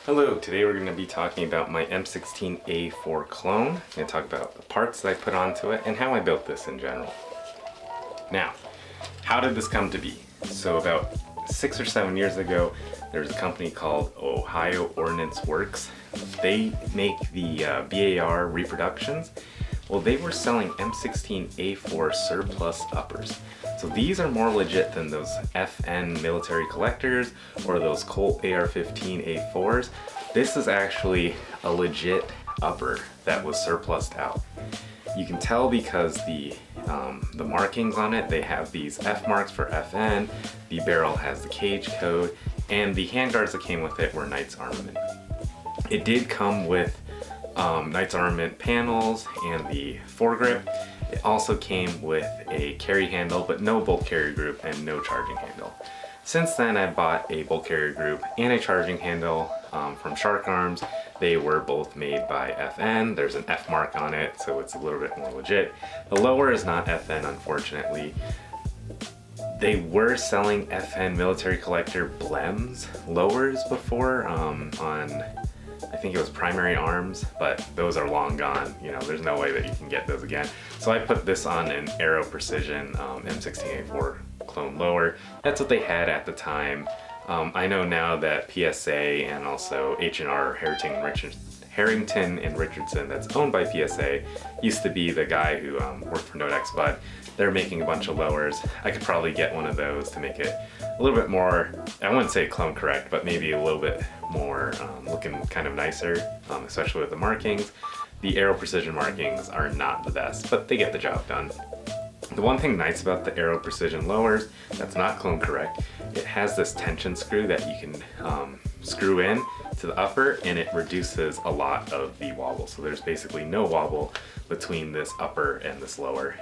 Hello, today we're going to be talking about my M16A4 clone. I'm going to talk about the parts that I put onto it and how I built this in general. Now, how did this come to be? So about 6 or 7 years ago, there was a company called Ohio Ordnance Works. They make the BAR reproductions. Well, they were selling M16A4 surplus uppers. So these are more legit than those FN military collectors or those Colt AR-15 A4s. This is actually a legit upper that was surplused out. You can tell because the markings on it, they have these F marks for FN, the barrel has the cage code, and the handguards that came with it were Knight's Armament. It did come with Knight's Armament panels and the foregrip. It also came with a carry handle, but no bolt carrier group and no charging handle. Since then, I bought a bolt carrier group and a charging handle from Shark Arms. They were both made by FN. There's an F mark on it, so it's a little bit more legit. The lower is not FN, unfortunately. They were selling FN military collector blems lowers before on, I think it was Primary Arms, but those are long gone. You know, there's no way that you can get those again. So I put this on an Aero Precision M16A4 clone lower. That's what they had at the time. I know now that PSA and also H&R Harrington and Richardson, that's owned by PSA, used to be the guy who worked for Nodex, but they're making a bunch of lowers. I could probably get one of those to make it a little bit more, I wouldn't say clone correct, but maybe a little bit more looking kind of nicer, especially with the markings. The Aero Precision markings are not the best, but they get the job done. The one thing nice about the Aero Precision lowers that's not clone correct, it has this tension screw that you can screw in to the upper, and it reduces a lot of the wobble. So there's basically no wobble between this upper and this lower,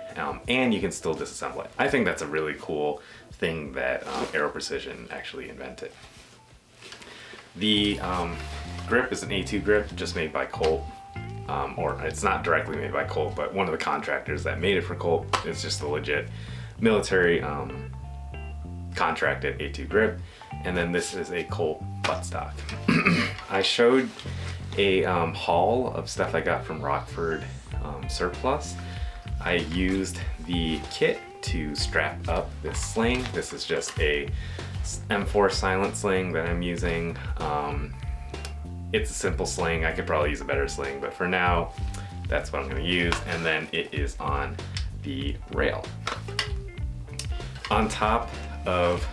and you can still disassemble it. I think that's a really cool thing that Aero Precision actually invented. The grip is an A2 grip, just made by Colt. Or it's not directly made by Colt, but one of the contractors that made it for Colt is just a legit military contracted A2 grip. And then this is a Colt buttstock. I showed a haul of stuff I got from Rockford Surplus. I used the kit to strap up this sling. This is just a M4 silent sling that I'm using. It's a simple sling. I could probably use a better sling, but for now, that's what I'm going to use. And then it is on the rail. On top of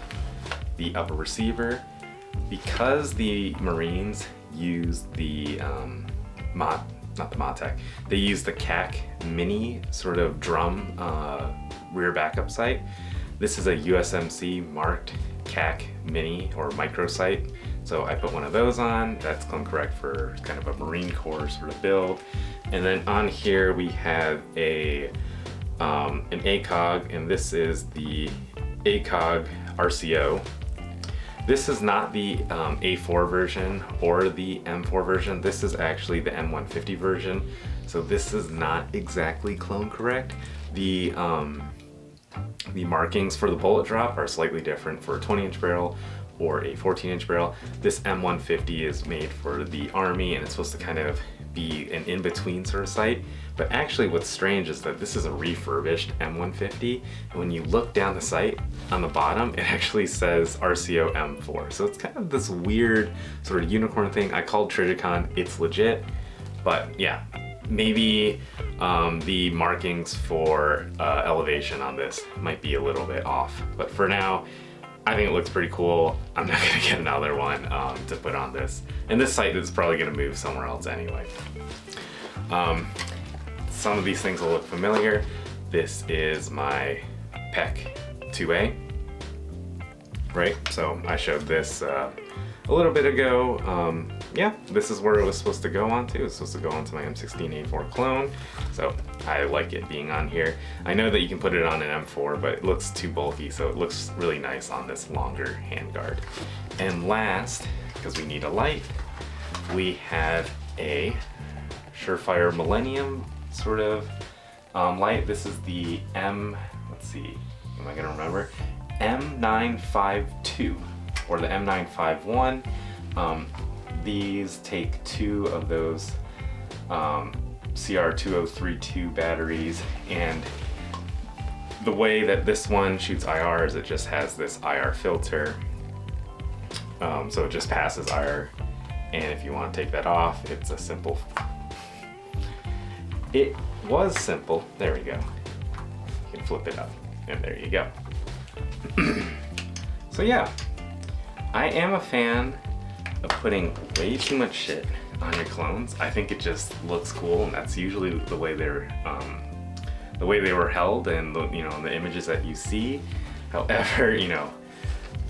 the upper receiver, because the Marines use the they use the KAC mini sort of drum rear backup sight. This is a USMC marked KAC mini or micro sight. So I put one of those on. That's clone correct for kind of a Marine Corps sort of build. And then on here we have an ACOG, and this is the ACOG-RCO. This is not the A4 version or the M4 version. This is actually the M150 version. So this is not exactly clone correct. The markings for the bullet drop are slightly different for a 20-inch barrel or a 14-inch barrel. This M150 is made for the Army, and it's supposed to kind of be an in-between sort of sight. But actually what's strange is that this is a refurbished M150, and when you look down the sight on the bottom, it actually says RCO-M4. So it's kind of this weird sort of unicorn thing. I called Trijicon, it's legit, but yeah, maybe the markings for elevation on this might be a little bit off. But for now, I think it looks pretty cool. I'm not gonna get another one to put on this. And this sight is probably gonna move somewhere else anyway. Some of these things will look familiar. This is my PEC 2A, right? So I showed this a little bit ago. Yeah, this is where it was supposed to go onto. It's supposed to go onto my M16A4 clone. So I like it being on here. I know that you can put it on an M4, but it looks too bulky, so it looks really nice on this longer handguard. And last, because we need a light, we have a Surefire Millennium sort of light. This is the let's see, am I gonna remember? M952 or the M951. these take 2 of those CR2032 batteries, and the way that this one shoots IR is it just has this IR filter, so it just passes IR, and if you want to take that off, it's a simple, it was simple, there we go, you can flip it up, and there you go. So yeah, I am a fan of putting way too much shit on your clones. I think it just looks cool, and that's usually the way they were held, and the, you know, the images that you see. However, you know,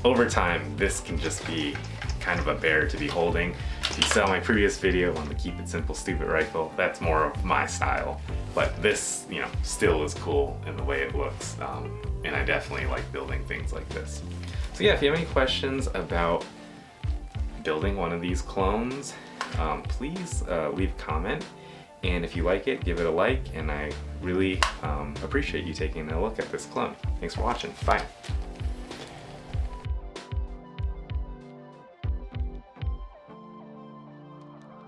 over time, this can just be kind of a bear to be holding. If you saw my previous video on the Keep It Simple Stupid rifle, that's more of my style. But this, you know, still is cool in the way it looks, and I definitely like building things like this. So yeah, if you have any questions about building one of these clones, please leave a comment, and if you like it, give it a like, and I really appreciate you taking a look at this clone. Thanks for watching. Bye.